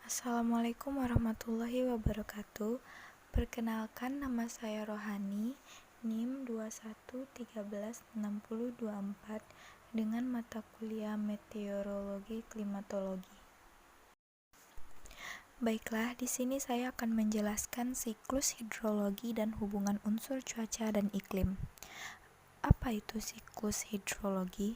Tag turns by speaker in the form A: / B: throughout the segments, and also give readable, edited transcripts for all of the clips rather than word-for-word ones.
A: Assalamualaikum warahmatullahi wabarakatuh. Perkenalkan, nama saya Rohani, NIM 21136024 dengan mata kuliah Meteorologi Klimatologi. Baiklah, di sini saya akan menjelaskan siklus hidrologi dan hubungan unsur cuaca dan iklim. Apa itu siklus hidrologi?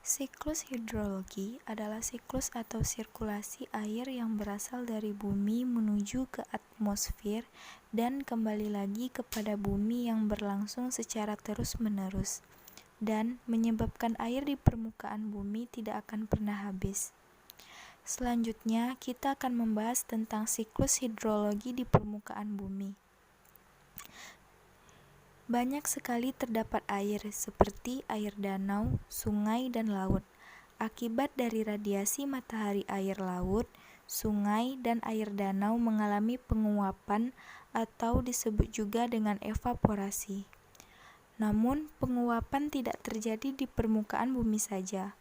A: Siklus hidrologi adalah siklus atau sirkulasi air yang berasal dari bumi menuju ke atmosfer dan kembali lagi kepada bumi yang berlangsung secara terus-menerus dan menyebabkan air di permukaan bumi tidak akan pernah habis. Selanjutnya, kita akan membahas tentang siklus hidrologi di permukaan bumi. Banyak sekali terdapat air, seperti air danau, sungai, dan laut. Akibat dari radiasi matahari, air laut, sungai, dan air danau mengalami penguapan atau disebut juga dengan evaporasi. Namun, penguapan tidak terjadi di permukaan bumi saja.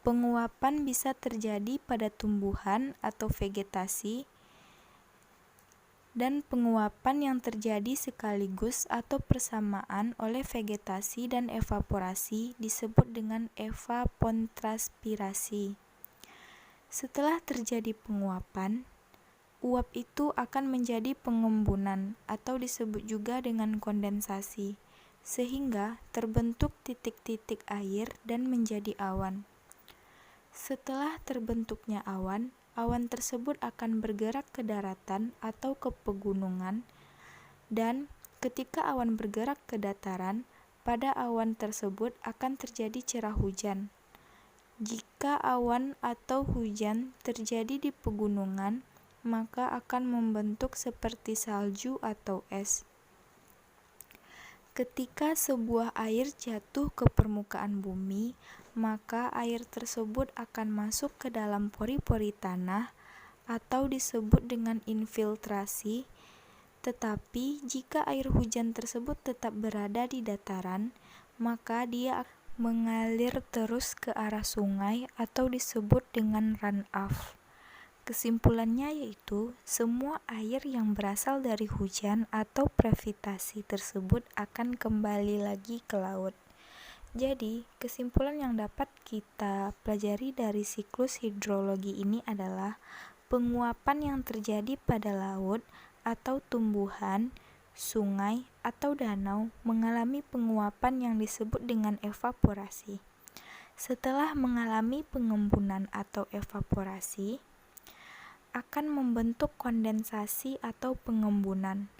A: Penguapan bisa terjadi pada tumbuhan atau vegetasi, dan penguapan yang terjadi sekaligus atau bersamaan oleh vegetasi dan evaporasi disebut dengan evapotranspirasi. Setelah terjadi penguapan, uap itu akan menjadi pengembunan atau disebut juga dengan kondensasi, sehingga terbentuk titik-titik air dan menjadi awan. Setelah terbentuknya awan, awan tersebut akan bergerak ke daratan atau ke pegunungan, dan ketika awan bergerak ke dataran, pada awan tersebut akan terjadi curah hujan. Jika awan atau hujan terjadi di pegunungan, maka akan membentuk seperti salju atau es. Ketika sebuah air jatuh ke permukaan bumi, maka air tersebut akan masuk ke dalam pori-pori tanah atau disebut dengan infiltrasi. Tetapi jika air hujan tersebut tetap berada di dataran, maka dia akan mengalir terus ke arah sungai atau disebut dengan run-off. Kesimpulannya yaitu, semua air yang berasal dari hujan atau previtasi tersebut akan kembali lagi ke laut. Jadi, kesimpulan yang dapat kita pelajari dari siklus hidrologi ini adalah penguapan yang terjadi pada laut atau tumbuhan, sungai, atau danau mengalami penguapan yang disebut dengan evaporasi. Setelah mengalami pengembunan atau evaporasi, akan membentuk kondensasi atau pengembunan.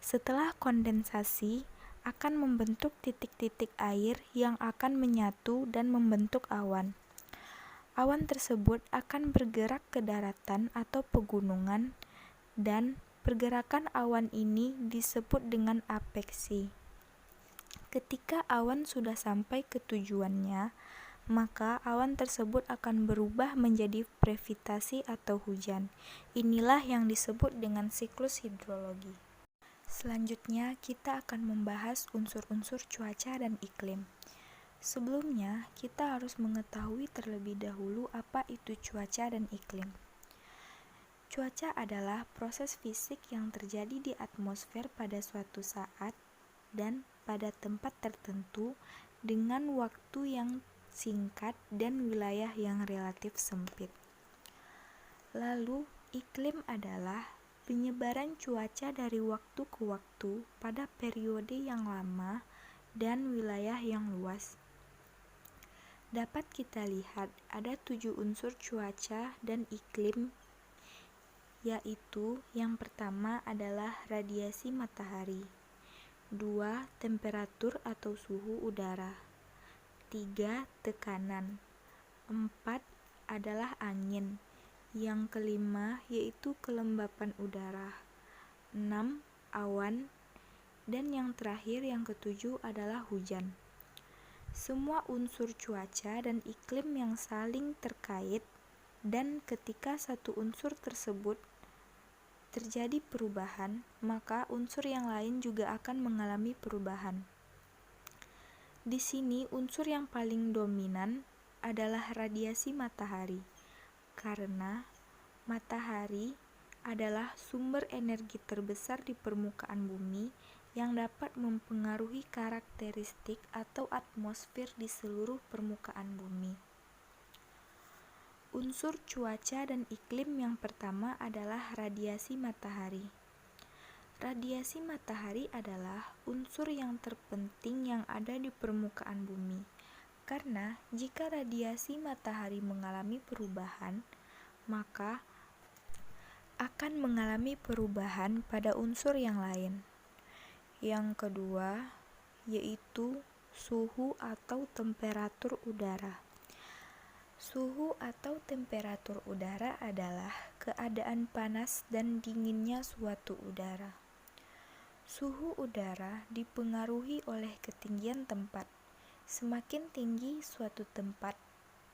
A: Setelah kondensasi, akan membentuk titik-titik air yang akan menyatu dan membentuk awan. Awan tersebut akan bergerak ke daratan atau pegunungan, dan pergerakan awan ini disebut dengan apeksi. Ketika awan sudah sampai ke tujuannya, maka awan tersebut akan berubah menjadi previtasi atau hujan. Inilah yang disebut dengan siklus hidrologi. Selanjutnya, kita akan membahas unsur-unsur cuaca dan iklim. Sebelumnya, kita harus mengetahui terlebih dahulu apa itu cuaca dan iklim. Cuaca adalah proses fisik yang terjadi di atmosfer pada suatu saat dan pada tempat tertentu dengan waktu yang singkat dan wilayah yang relatif sempit. Lalu, iklim adalah penyebaran cuaca dari waktu ke waktu pada periode yang lama dan wilayah yang luas. Dapat kita lihat ada 7 unsur cuaca dan iklim, yaitu yang pertama adalah radiasi matahari, 2. Temperatur atau suhu udara, 3. Tekanan, 4. adalah angin, yang kelima yaitu kelembapan udara, 6. Awan, dan yang terakhir yang ketujuh adalah hujan. Semua unsur cuaca dan iklim yang saling terkait, dan ketika satu unsur tersebut terjadi perubahan, maka unsur yang lain juga akan mengalami perubahan. Di sini unsur yang paling dominan adalah radiasi matahari, karena Matahari adalah sumber energi terbesar di permukaan bumi yang dapat mempengaruhi karakteristik atau atmosfer di seluruh permukaan bumi. Unsur cuaca dan iklim yang pertama adalah radiasi matahari. Radiasi matahari adalah unsur yang terpenting yang ada di permukaan bumi, karena jika radiasi matahari mengalami perubahan, maka akan mengalami perubahan pada unsur yang lain. Yang kedua, yaitu suhu atau temperatur udara. Suhu atau temperatur udara adalah keadaan panas dan dinginnya suatu udara. Suhu udara dipengaruhi oleh ketinggian tempat. Semakin tinggi suatu tempat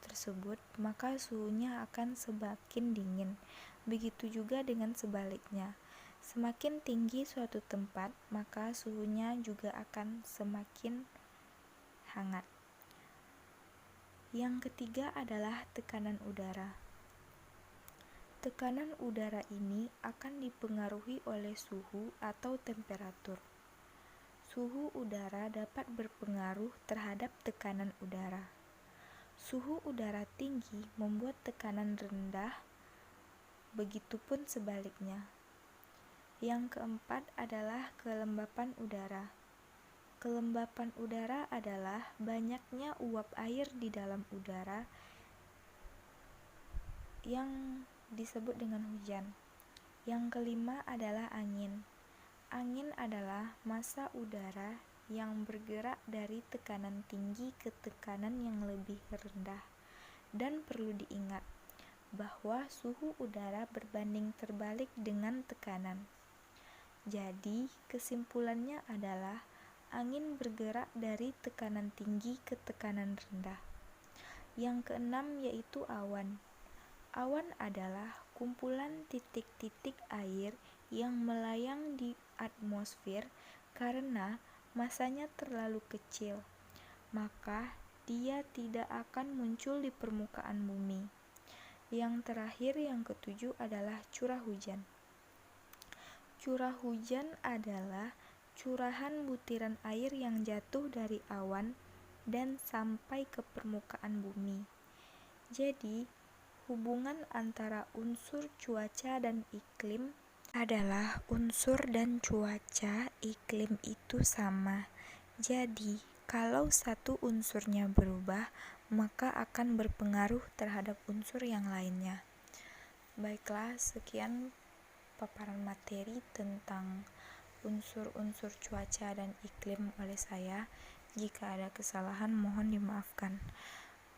A: tersebut, maka suhunya akan semakin dingin. Begitu juga dengan sebaliknya. Semakin tinggi suatu tempat, maka suhunya juga akan semakin hangat. Yang ketiga adalah tekanan udara. Tekanan udara ini akan dipengaruhi oleh suhu atau temperatur. Suhu udara dapat berpengaruh terhadap tekanan udara. Suhu udara tinggi membuat tekanan rendah, begitupun sebaliknya. Yang keempat adalah kelembapan udara. Kelembapan udara adalah banyaknya uap air di dalam udara yang disebut dengan hujan. Yang kelima adalah angin. Angin adalah massa udara yang bergerak dari tekanan tinggi ke tekanan yang lebih rendah. Dan perlu diingat bahwa suhu udara berbanding terbalik dengan tekanan. Jadi, kesimpulannya adalah angin bergerak dari tekanan tinggi ke tekanan rendah. Yang keenam yaitu awan. Awan adalah kumpulan titik-titik air yang melayang di atmosfer karena masanya terlalu kecil, maka dia tidak akan muncul di permukaan bumi. Yang terakhir, yang ketujuh adalah curah hujan. Curah hujan adalah curahan butiran air yang jatuh dari awan dan sampai ke permukaan bumi. Jadi, hubungan antara unsur cuaca dan iklim adalah unsur dan cuaca iklim itu sama. Jadi, kalau satu unsurnya berubah, maka akan berpengaruh terhadap unsur yang lainnya. Baiklah, sekian paparan materi tentang unsur-unsur cuaca dan iklim oleh saya. Jika ada kesalahan, mohon dimaafkan.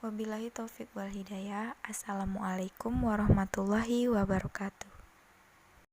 A: Wabillahi taufik wal hidayah. Assalamualaikum warahmatullahi wabarakatuh.